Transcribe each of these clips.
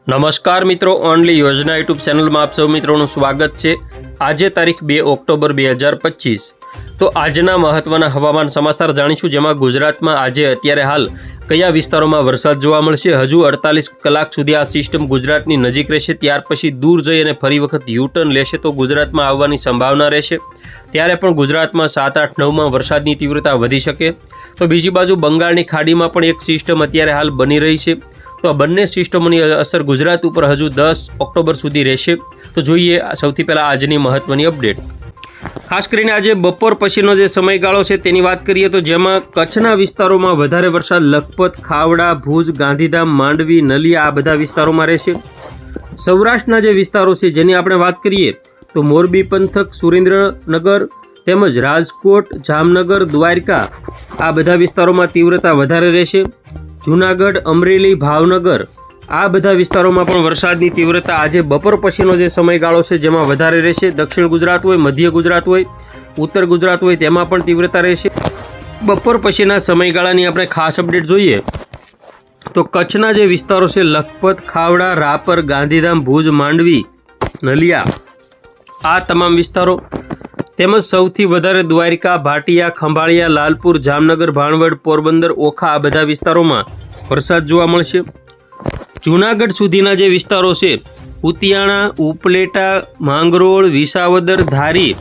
નમસ્કાર મિત્રો, ઓનલી યોજના યુટ્યુબ ચેનલમાં આપ સૌ મિત્રોનું સ્વાગત છે। આજે તારીખ 2 ઓક્ટોબર 2025। તો આજના મહત્વના હવામાન સમાચાર જાણીશું, જેમાં ગુજરાતમાં આજે અત્યારે હાલ કયા વિસ્તારોમાં વરસાદ જોવા મળશે। હજુ 48 કલાક સુધી આ સિસ્ટમ ગુજરાતની નજીક રહેશે, ત્યાર પછી દૂર જઈ અને ફરી વખત યુટર્ન લેશે તો ગુજરાતમાં આવવાની સંભાવના રહેશે। ત્યારે પણ ગુજરાતમાં 7, 8, 9માં વરસાદની તીવ્રતા વધી શકે। તો બીજી બાજુ બંગાળની ખાડીમાં પણ એક સિસ્ટમ અત્યારે હાલ બની રહી છે। તો આ બંને સિસ્ટમોની અસર ગુજરાત ઉપર હજુ 10 ઓક્ટોબર સુધી રહેશે। તો જોઈએ સૌથી પહેલાં આજની મહત્વની અપડેટ। ખાસ કરીને આજે બપોર પછીનો જે સમયગાળો છે તેની વાત કરીએ તો જેમાં કચ્છના વિસ્તારોમાં વધારે વરસાદ લખપત, ખાવડા, ભુજ, ગાંધીધામ, માંડવી, નલિયા આ બધા વિસ્તારોમાં રહેશે। સૌરાષ્ટ્રના જે વિસ્તારો છે જેની આપણે વાત કરીએ તો મોરબી પંથક, સુરેન્દ્રનગર તેમજ રાજકોટ, જામનગર, દ્વારકા આ બધા વિસ્તારોમાં તીવ્રતા વધારે રહેશે। જૂનાગઢ, અમરેલી, ભાવનગર આ બધા વિસ્તારોમાં પણ વરસાદની તીવ્રતા આજે બપોર પછીનો જે સમયગાળો છે જેમાં વધારે રહેશે। દક્ષિણ ગુજરાત હોય, મધ્ય ગુજરાત હોય, ઉત્તર ગુજરાત હોય તેમાં પણ તીવ્રતા રહેશે। બપોર પછીના સમયગાળાની આપણે ખાસ અપડેટ જોઈએ તો કચ્છના જે વિસ્તારો છે લખપત, ખાવડા, રાપર, ગાંધીધામ, ભુજ, માંડવી, નલિયા આ તમામ વિસ્તારો તેમજ સૌથી વધારે દ્વારકા, ભાટિયા, ખંભાળિયા, લાલપુર, જામનગર, ભાણવડ, પોરબંદર, ઓખા આ બધા વિસ્તારોમાં વરસાદ જોવા મળશે। જૂનાગઢ સુધીના જે વિસ્તારો છે ઉતિયાણા, ઉપલેટા, માંગરોળ, વિસાવદર, ધારી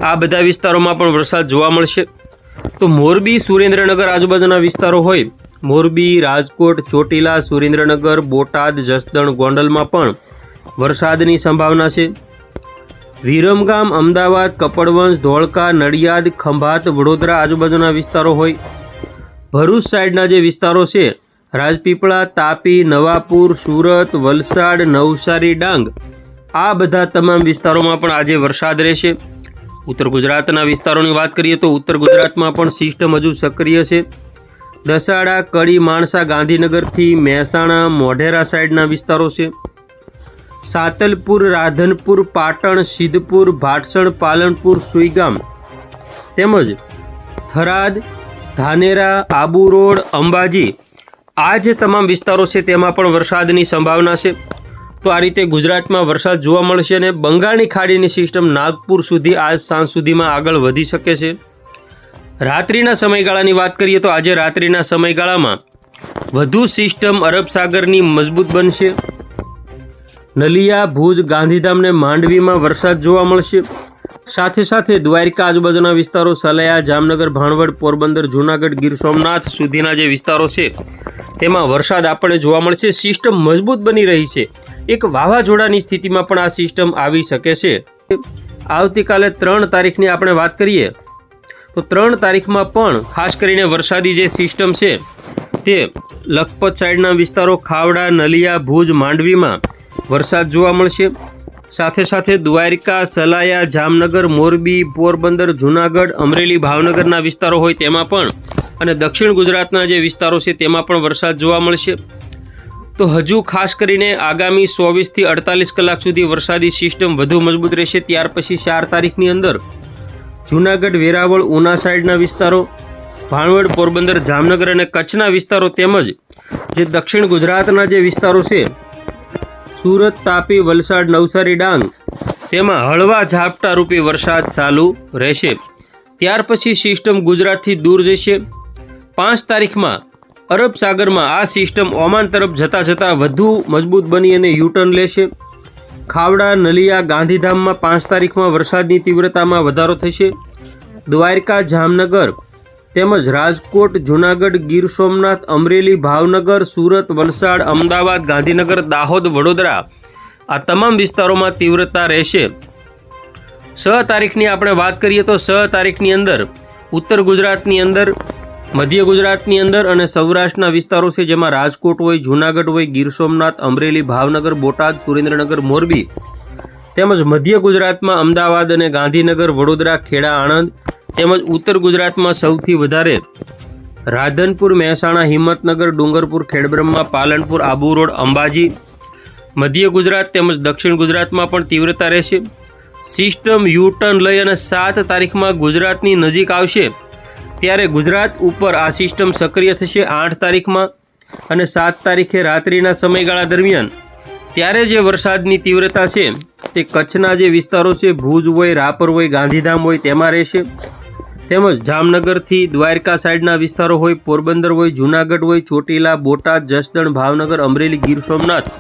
આ બધા વિસ્તારોમાં પણ વરસાદ જોવા મળશે। તો મોરબી, સુરેન્દ્રનગર આજુબાજુના વિસ્તારો હોય મોરબી, રાજકોટ, ચોટીલા, સુરેન્દ્રનગર, બોટાદ, જસદણ, ગોંડલમાં પણ વરસાદની સંભાવના છે। વિરમગામ, અમદાવાદ, કપડવંજ, ધોળકા, નડિયાદ, ખંભાત, વડોદરા આજુબાજુના વિસ્તારો હોય ભરૂચ સાઈડના જે વિસ્તારો છે રાજપીપળા, તાપી, નવાપુર, સુરત, વલસાડ, નવસારી, ડાંગ આ બધા તમામ વિસ્તારોમાં પણ આજે વરસાદ રહેશે। ઉત્તર ગુજરાતના વિસ્તારોની વાત કરીએ તો ઉત્તર ગુજરાતમાં પણ સિસ્ટમ હજુ સક્રિય છે। દસાડા, કડી, માણસા, ગાંધીનગરથી મહેસાણા, મોઢેરા સાઈડના વિસ્તારો છે। સાતલપુર, રાધનપુર, પાટણ, સિદ્ધપુર, ભાટસણ, પાલનપુર, સુઈગામ તેમજ થરાદ, ધાનેરા, આબુ રોડ, અંબાજી આ જે તમામ વિસ્તારો છે તેમાં પણ વરસાદની સંભાવના છે। તો આ રીતે ગુજરાતમાં વરસાદ જોવા મળશે અને બંગાળની ખાડીની સિસ્ટમ નાગપુર સુધી આજ સાંજ સુધીમાં આગળ વધી શકે છે। રાત્રિના સમયગાળાની વાત કરીએ તો આજે રાત્રિના સમયગાળામાં વધુ સિસ્ટમ અરબ સાગરની મજબૂત બનશે। નલિયા, ભુજ, ગાંધીધામ ને માંડવીમાં વરસાદ જોવા મળશે। સાથે સાથે દ્વારકા આજુબાજુના વિસ્તારો, સલાયા, જામનગર, ભાણવડ, પોરબંદર, જૂનાગઢ, ગીર સોમનાથ સુધીના જે વિસ્તારો છે તેમાં વરસાદ આપણને જોવા મળશે। સિસ્ટમ મજબૂત બની રહી છે, એક વાવાઝોડાની સ્થિતિમાં પણ આ સિસ્ટમ આવી શકે છે। આવતીકાલે 3 તારીખની આપણે વાત કરીએ તો 3 તારીખમાં પણ ખાસ કરીને વરસાદી જે સિસ્ટમ છે તે લખપત સાઈડના વિસ્તારો, ખાવડા, નલિયા, ભુજ, માંડવીમાં વરસાદ જોવા મળશે। સાથે સાથે દ્વારકા, સલાયા, જામનગર, મોરબી, પોરબંદર, જૂનાગઢ, અમરેલી, ભાવનગરના વિસ્તારો હોય તેમાં પણ અને દક્ષિણ ગુજરાતના જે વિસ્તારો છે તેમાં પણ વરસાદ જોવા મળશે। તો હજુ ખાસ કરીને આગામી 24થી 48 કલાક સુધી વરસાદી સિસ્ટમ વધુ મજબૂત રહેશે। ત્યાર પછી 4 તારીખની અંદર જૂનાગઢ, વેરાવળ, ઉના સાઈડના વિસ્તારો, ભાણવડ, પોરબંદર, જામનગર અને કચ્છના વિસ્તારો તેમજ જે દક્ષિણ ગુજરાતના જે વિસ્તારો છે સુરત, તાપી, વલસાડ, નવસારી, ડાંગ તેમાં હળવા ઝાપટા રૂપી વરસાદ ચાલુ રહેશે। ત્યાર પછી સિસ્ટમ ગુજરાતથી દૂર જશે। 5 તારીખમાં અરબ સાગરમાં આ સિસ્ટમ ઓમાન તરફ જતાં જતાં વધુ મજબૂત બની અને યુટર્ન લેશે। ખાવડા, નલિયા, ગાંધીધામમાં 5 તારીખમાં વરસાદની તીવ્રતામાં વધારો થશે। દ્વારકા, જામનગર તેમજ રાજકોટ, જૂનાગઢ, ગીર સોમનાથ, અમરેલી, ભાવનગર, સુરત, વલસાડ, અમદાવાદ, ગાંધીનગર, દાહોદ, વડોદરા આ તમામ વિસ્તારોમાં તીવ્રતા રહેશે। 6 તારીખની આપણે વાત કરીએ તો 6 તારીખની અંદર ઉત્તર ગુજરાતની અંદર, મધ્ય ગુજરાતની અંદર અને સૌરાષ્ટ્રના વિસ્તારો છે જેમાં રાજકોટ હોય, જૂનાગઢ હોય, ગીર સોમનાથ, અમરેલી, ભાવનગર, બોટાદ, સુરેન્દ્રનગર, મોરબી તેમજ મધ્ય ગુજરાતમાં અમદાવાદ અને ગાંધીનગર, વડોદરા, ખેડા, આણંદ તેમજ ઉત્તર ગુજરાતમાં સૌથી વધારે રાધનપુર, મહેસાણા, હિંમતનગર, ડુંગરપુર, ખેડબ્રહ્મા, પાલનપુર, આબુ રોડ, અંબાજી મધ્ય ગુજરાત તેમજ દક્ષિણ ગુજરાતમાં પણ તીવ્રતા રહેશે। સિસ્ટમ યુટર્ન લઈ અને 7 તારીખમાં ગુજરાતની નજીક આવશે ત્યારે ગુજરાત ઉપર આ સિસ્ટમ સક્રિય થશે 8 તારીખમાં અને 7 તારીખે રાત્રિના સમયગાળા દરમિયાન ત્યારે જે વરસાદની તીવ્રતા છે તે કચ્છના જે વિસ્તારો છે, ભુજ હોય, રાપર હોય, ગાંધીધામ હોય તેમાં રહેશે. તેમજ જામનગરથી દ્વારકા સાઈડના વિસ્તારો હોય, પોરબંદર હોય, જૂનાગઢ હોય, ચોટીલા, બોટાદ, જસદણ, ભાવનગર, અમરેલી, ગીર સોમનાથ,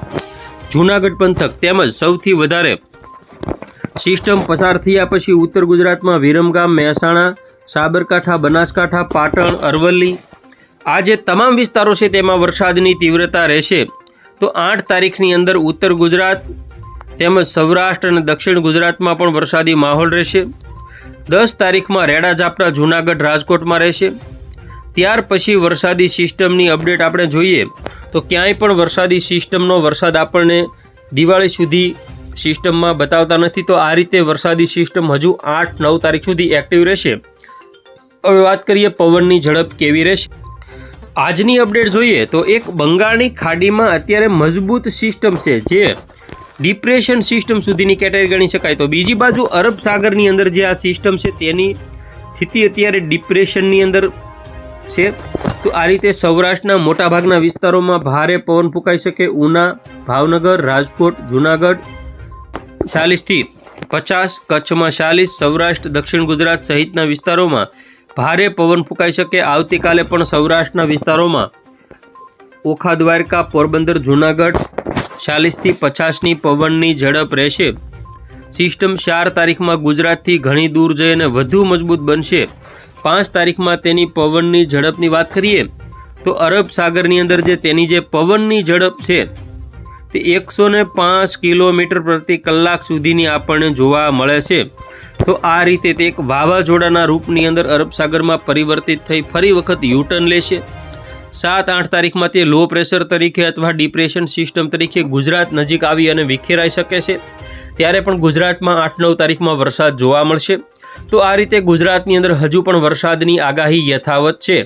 જૂનાગઢ પંથક તેમજ સૌથી વધારે સિસ્ટમ પસાર થયા પછી ઉત્તર ગુજરાતમાં વિરમગામ, મહેસાણા, સાબરકાંઠા, બનાસકાંઠા, પાટણ, અરવલ્લી આ જે તમામ વિસ્તારો છે તેમાં વરસાદની તીવ્રતા રહેશે. તો 8 તારીખની અંદર ઉત્તર ગુજરાત તેમજ સૌરાષ્ટ્ર અને દક્ષિણ ગુજરાતમાં પણ વરસાદી માહોલ રહેશે. 10 તારીખમાં રેડા ઝાપટા જૂનાગઢ, રાજકોટમાં રહેશે. ત્યાર પછી વરસાદી સિસ્ટમની અપડેટ આપણે જોઈએ તો ક્યાંય પણ વરસાદી સિસ્ટમનો વરસાદ આપણને દિવાળી સુધી સિસ્ટમમાં બતાવતા નથી. તો આ રીતે વરસાદી સિસ્ટમ હજુ 8-9 તારીખ સુધી એક્ટિવ રહેશે. હવે વાત કરીએ પવનની ઝડપ કેવી રહેશે. આજની અપડેટ જોઈએ તો એક બંગાળની ખાડીમાં અત્યારે મજબૂત સિસ્ટમ છે જે ડિપ્રેશન સિસ્ટમ સુધીની કેટેગરી ગણી શકાય. તો બીજી બાજુ અરબ સાગરની અંદર જે આ સિસ્ટમ છે તેની સ્થિતિ અત્યારે ડિપ્રેશનની અંદર છે. તો આ રીતે સૌરાષ્ટ્રના મોટાભાગના વિસ્તારોમાં ભારે પવન ફૂંકાઈ શકે. ઉના, ભાવનગર, રાજકોટ, જૂનાગઢ 40 થી 50, કચ્છમાં 40, સૌરાષ્ટ્ર, દક્ષિણ ગુજરાત સહિતના વિસ્તારોમાં ભારે પવન ફૂંકાઈ શકે. આવતીકાલે પણ સૌરાષ્ટ્રના વિસ્તારોમાં ઓખા, દ્વારકા, પોરબંદર, જૂનાગઢ 40 થી 50ની પવનની ઝડપ રહેશે. સિસ્ટમ 4 તારીખમાં ગુજરાતથી ઘણી દૂર જઈને વધુ મજબૂત બનશે. 5 તારીખમાં તેની પવનની ઝડપની વાત કરીએ તો અરબ સાગરની અંદર જે તેની જે પવનની ઝડપ છે તે 105 કિલોમીટર પ્રતિ કલાક સુધીની આપણને જોવા મળે છે. તો આ રીતે તે એક વાવાઝોડાના રૂપની અંદર અરબ સાગરમાં પરિવર્તિત થઈ ફરી વખત યુટર્ન લેશે. 7-8 તારીખમાં તે લો પ્રેશર તરીકે અથવા ડિપ્રેશન સિસ્ટમ તરીકે ગુજરાત નજીક આવી અને વિખેરાઈ શકે છે. ત્યારે પણ ગુજરાતમાં 8-9 તારીખમાં વરસાદ જોવા મળશે. તો આ રીતે ગુજરાતની અંદર હજુ પણ વરસાદની આગાહી યથાવત છે.